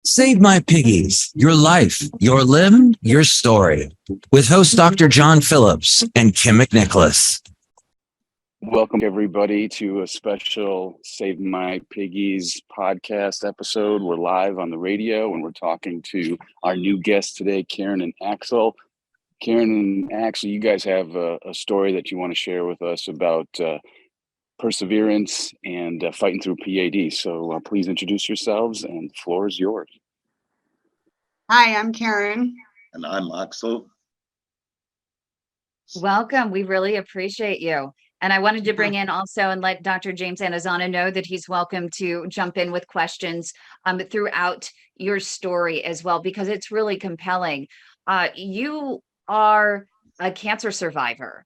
Save My Piggies, Your Life, Your Limb, Your Story, with host Dr. John Phillips and Kim McNicholas. Welcome, everybody, to a special Save My Piggies podcast episode. We're live on the radio and we're talking to our new guests today, Karen and Axel. Karen and Axel, you guys have a story that you want to share with us about perseverance and fighting through PAD. So please introduce yourselves, and the floor is yours. Hi, I'm Karen. And I'm Axel. Welcome. We really appreciate you. And I wanted to bring in also and let Dr. James Anazana know that he's welcome to jump in with questions throughout your story as well, because it's really compelling. You are a cancer survivor.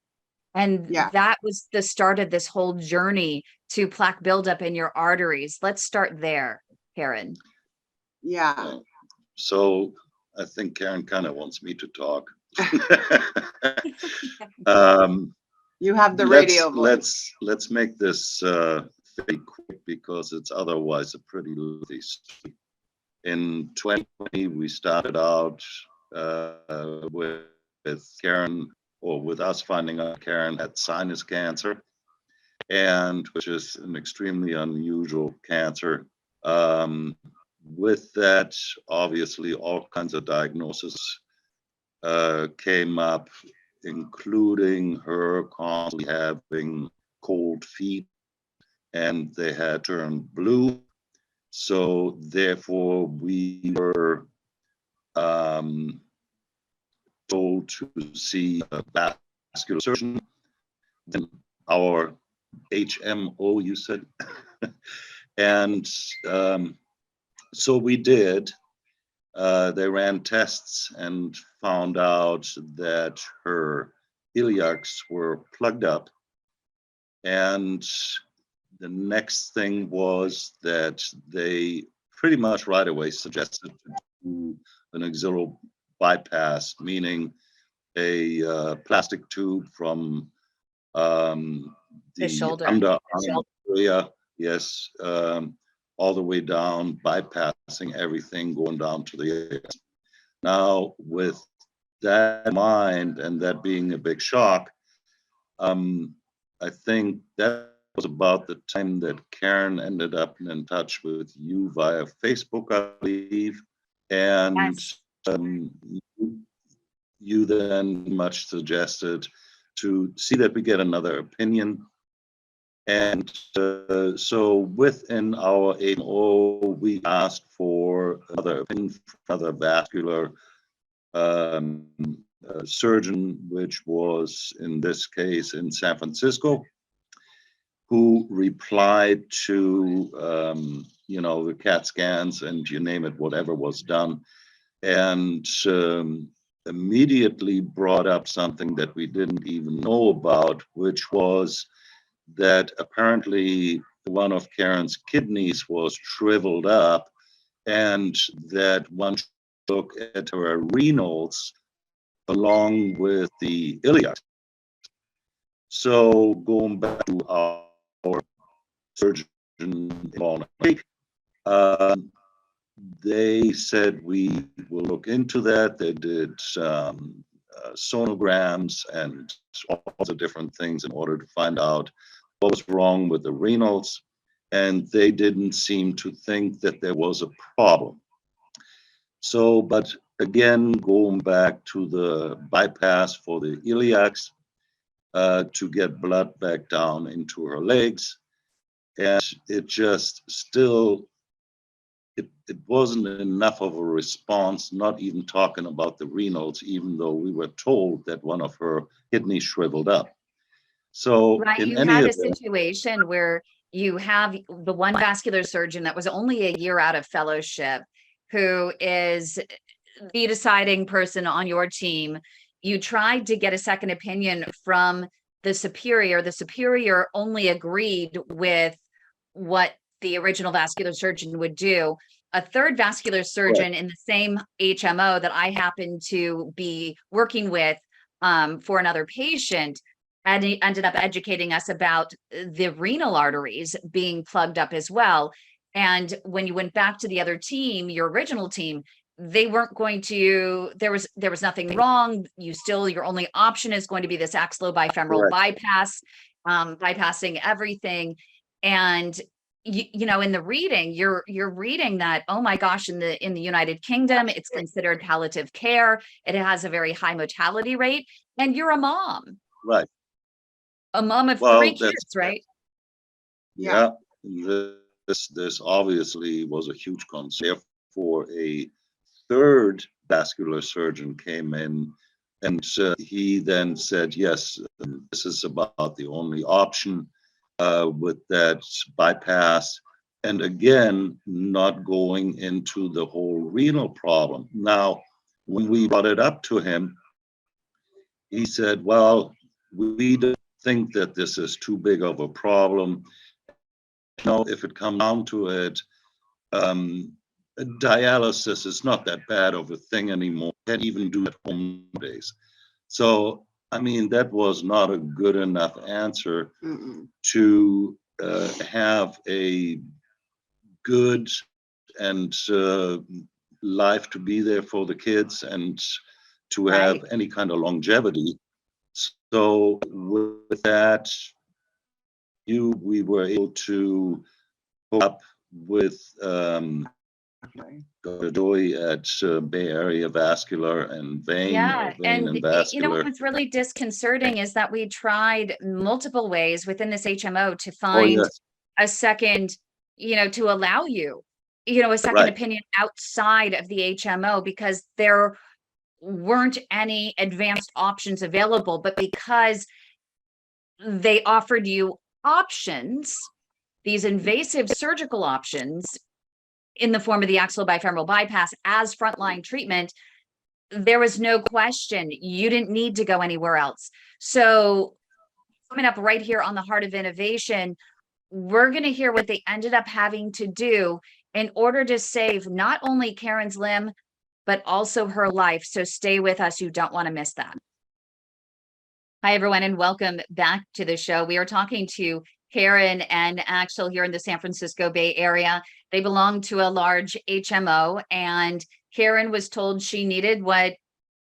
And that was the start of this whole journey to plaque buildup in your arteries. Let's start there, Karen. Yeah. So I think Karen kind of wants me to talk. You have the radio voice. Let's make this very quick because it's otherwise a pretty lengthy story. In 2020, we started out with Karen, or with us finding out Karen had sinus cancer, and which is an extremely unusual cancer. With that, obviously, all kinds of diagnoses came up, including her constantly having cold feet, and they had turned blue. So therefore, we were told to see a vascular surgeon. Then our HMO, you said, and so we did. They ran tests and found out that her iliacs were plugged up. And the next thing was that they pretty much right away suggested to do an axillobifemoral bypass, meaning a plastic tube from the shoulder underarm area, yes, all the way down, bypassing everything, going down to the iliacs. Now, with that in mind and that being a big shock, I think that was about the time that Karen ended up in touch with you via Facebook, I believe, and yes. You then much suggested to see that we get another opinion. And so within our HMO, we asked for another opinion from another vascular surgeon, which was in this case in San Francisco, who replied to the CAT scans and you name it, whatever was done, and immediately brought up something that we didn't even know about, which was that apparently one of Karen's kidneys was shriveled up, and that one look at her renals along with the iliacs. So going back to our surgeon in they said we will look into that. They did sonograms and all sorts of different things in order to find out what was wrong with the renals, and they didn't seem to think that there was a problem. So, but again, going back to the bypass for the iliacs to get blood back down into her legs, and it just still, it wasn't enough of a response, not even talking about the renals, even though we were told that one of her kidneys shriveled up. So right, you had a situation where you have the one vascular surgeon that was only a year out of fellowship, who is the deciding person on your team. You tried to get a second opinion from the superior. The superior only agreed with what the original vascular surgeon would do. A third vascular surgeon in the same HMO that I happened to be working with for another patient and he ended up educating us about the renal arteries being plugged up as well. And when you went back to the other team, your original team, they weren't going to, there was nothing wrong. Your only option is going to be this axillobifemoral bypass, bypassing everything. And you know, in the reading, you're reading that, oh my gosh, in the United Kingdom, it's considered palliative care. It has a very high mortality rate, and you're a mom. Right. A mom of 3 kids, right? Yeah. This obviously was a huge concern. Therefore, a third vascular surgeon came in, and he then said, yes, this is about the only option with that bypass. And again, not going into the whole renal problem. Now, when we brought it up to him, he said, well, we don't think that this is too big of a problem. You know, if it comes down to it, dialysis is not that bad of a thing anymore. Can't even do it home nowadays. So, I mean, that was not a good enough answer to have a good and life to be there for the kids and to have any kind of longevity. So with that, we were able to hook up with Dr. Joy at Bay Area Vascular and Vein, and Vascular. You know, what's really disconcerting is that we tried multiple ways within this HMO to find a second, you know, to allow you, you know, a second opinion outside of the HMO, because there weren't any advanced options available. But because they offered you options, these invasive surgical options in the form of the axillobifemoral bypass as frontline treatment, there was no question. You didn't need to go anywhere else. So coming up right here on the Heart of Innovation, we're going to hear what they ended up having to do in order to save not only Karen's limb, but also her life. So stay with us. You don't want to miss that. Hi, everyone, and welcome back to the show. We are talking to Karen and Axel here in the San Francisco Bay Area. They belong to a large HMO, and Karen was told she needed what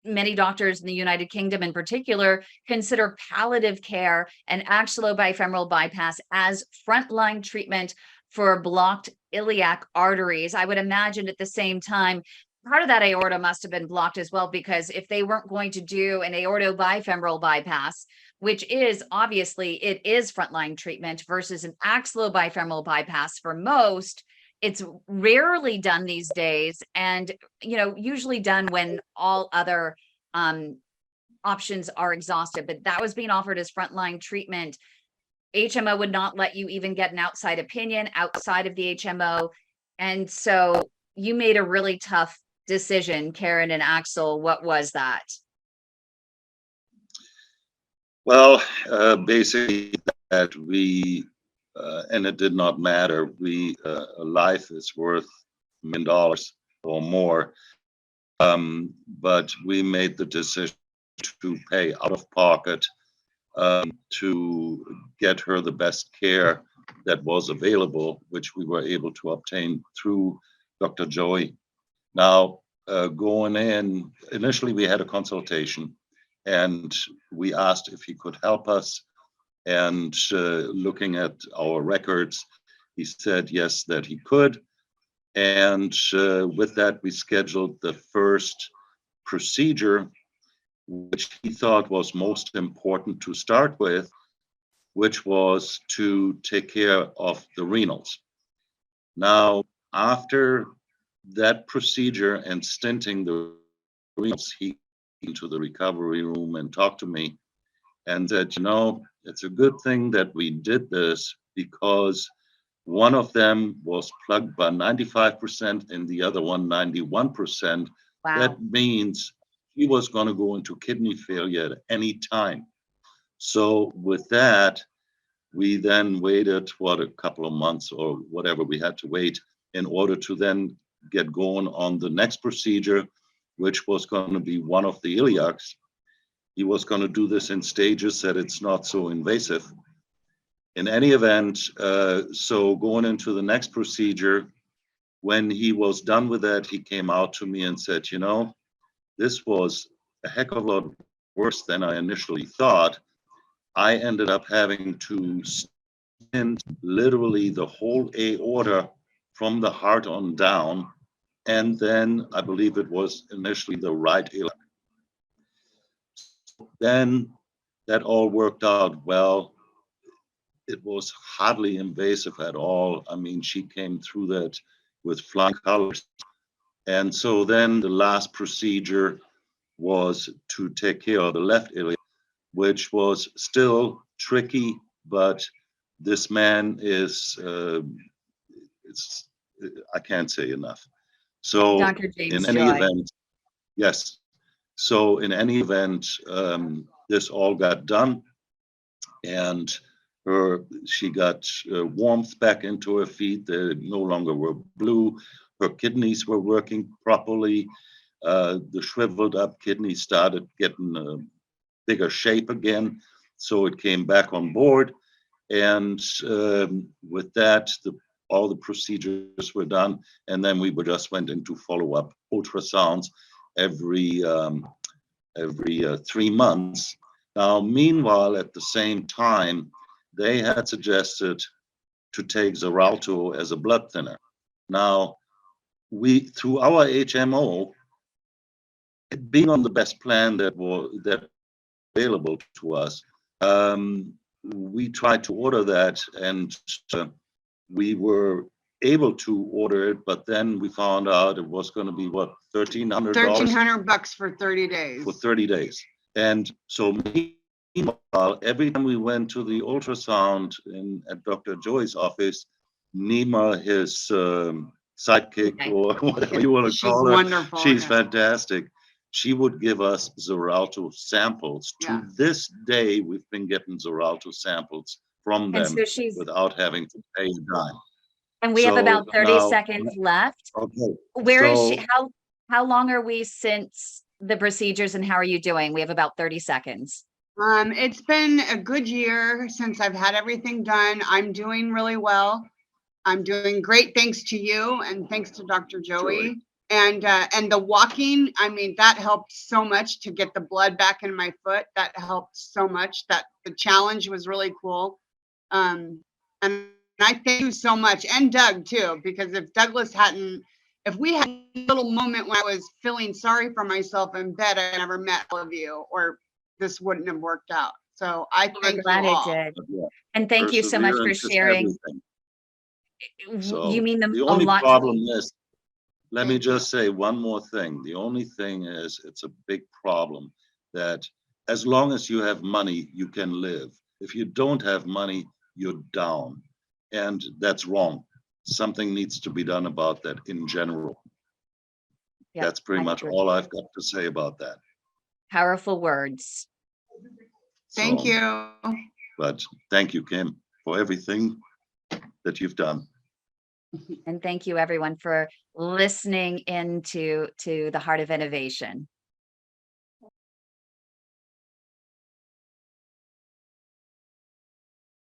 many doctors in the United Kingdom in particular consider palliative care, and axillobifemoral bypass as frontline treatment for blocked iliac arteries. I would imagine at the same time, part of that aorta must have been blocked as well, because if they weren't going to do an aortobifemoral bypass, which is obviously, it is frontline treatment versus an axillobifemoral bypass for most, it's rarely done these days, and you know, usually done when all other options are exhausted. But that was being offered as frontline treatment. HMO would not let you even get an outside opinion outside of the HMO, and so you made a really tough decision, Karen and Axel. What was that? Well, basically that we, and it did not matter. A life is worth $1 million or more, but we made the decision to pay out of pocket to get her the best care that was available, which we were able to obtain through Dr. Joy. Now, going in, initially we had a consultation, and we asked if he could help us. And looking at our records, he said yes, that he could. And with that, we scheduled the first procedure, which he thought was most important to start with, which was to take care of the renals. Now, after that procedure and stenting the renals, he came into the recovery room and talked to me and said, you know, it's a good thing that we did this, because one of them was plugged by 95% and the other one 91%. Wow. That means he was going to go into kidney failure at any time. So with that, we then waited, a couple of months or whatever we had to wait in order to then get going on the next procedure, which was going to be one of the iliacs. He was going to do this in stages, that it's not so invasive. in any event, so going into the next procedure, when he was done with that, he came out to me and said, you know, this was a heck of a lot worse than I initially thought. I ended up having to stent literally the whole aorta from the heart on down. And then I believe it was initially the right iliac. Then that all worked out well. It was hardly invasive at all. I mean, she came through that with flying colors. And so then the last procedure was to take care of the left iliac, which was still tricky, but this man is, I can't say enough. So Dr. James in any Joy. event, yes. So in any event, this all got done, and she got warmth back into her feet. They no longer were blue. Her kidneys were working properly. The shriveled up kidneys started getting a bigger shape again. So it came back on board. And with that, all the procedures were done. And then we just went into follow-up ultrasounds every 3 months. Now, meanwhile, at the same time, they had suggested to take Xarelto as a blood thinner. Now, through our HMO, being on the best plan that available to us, we tried to order that, and we were able to order it, but then we found out it was going to be what, $1,300? $1,300 for 30 days. For 30 days. And so meanwhile, every time we went to the ultrasound at Dr. Joy's office, Nima, his sidekick, or whatever you want to call her, Wonderful. she's fantastic. She would give us Xarelto samples. Yeah. To this day, we've been getting Xarelto samples from them without having to pay a dime. And we have about 30 seconds left. Okay. Where is she? How long are we since the procedures, and how are you doing? We have about 30 seconds. It's been a good year since I've had everything done. I'm doing really well. I'm doing great thanks to you and thanks to Dr. Joey. And the walking, I mean, that helped so much to get the blood back in my foot. That helped so much. That the challenge was really cool. And I thank you so much, and Doug too, because if we had a little moment when I was feeling sorry for myself in bed, I never met all of you, or this wouldn't have worked out. So I thank you all. It did. And thank you so much for sharing. So you mean the only problem is, let me just say one more thing. The only thing is, it's a big problem that as long as you have money, you can live. If you don't have money, you're down. And that's wrong. Something needs to be done about that in general. Yep, that's pretty much all I've got to say about that. Powerful words. Thank you. But thank you, Kim, for everything that you've done. And thank you, everyone, for listening into the Heart of Innovation.